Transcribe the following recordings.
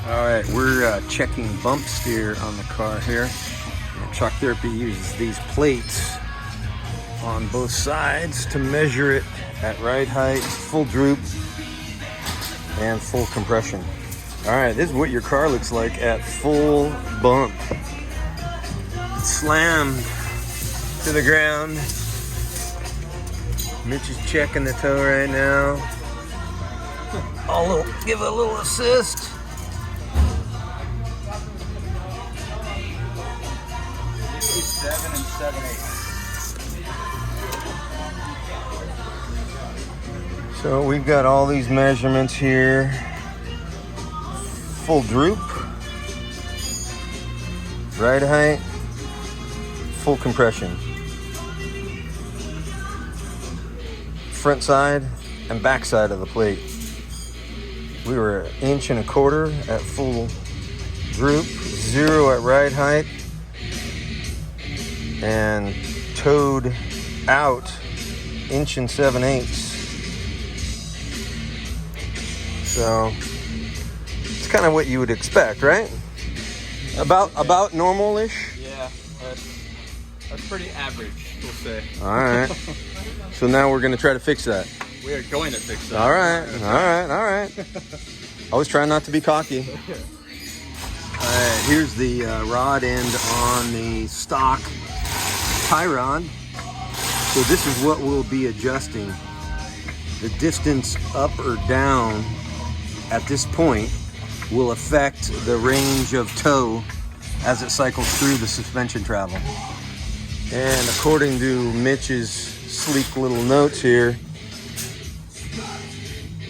All right, we're checking bump steer on the car here. Shock Therapy uses these plates on both sides to measure it at ride height, full droop, and full compression. All right, this is what your car looks like at full bump. It's slammed to the ground. Mitch is checking the toe right now. I'll give it a little assist. Seven and 7/8. So we've got all these measurements here. Full droop, ride height, full compression. Front side and back side of the plate. We were 1.25 inches at full droop, 0 at ride height, and towed out 1 7/8 inches. So it's kind of what you would expect, right? About normal-ish. Yeah, that's pretty average, we'll say. All right. So now we're gonna try to fix that. We are going to fix that. All right. I was trying not to be cocky. All right, here's the rod end on the stock tie rod. So this is what we'll be adjusting. The distance up or down at this point will affect the range of tow as it cycles through the suspension travel. And according to Mitch's sleek little notes here,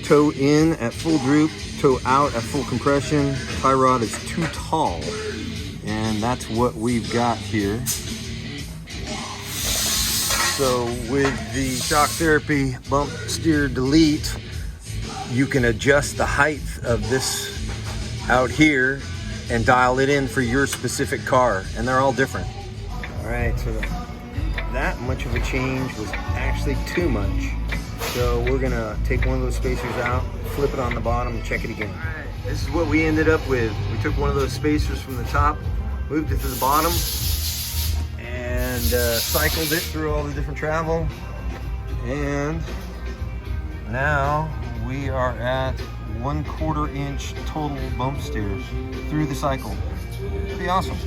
toe in at full droop, toe out at full compression, tie rod is too tall. And that's what we've got here. So with the Shock Therapy Bump Steer Delete, you can adjust the height of this out here and dial it in for your specific car, and they're all different. All right, so that much of a change was actually too much. So we're gonna take one of those spacers out, flip it on the bottom, and check it again. All right, this is what we ended up with. We took one of those spacers from the top, moved it to the bottom, and cycled it through all the different travel. And now we are at 1/4 inch total bump steers through the cycle. Pretty awesome.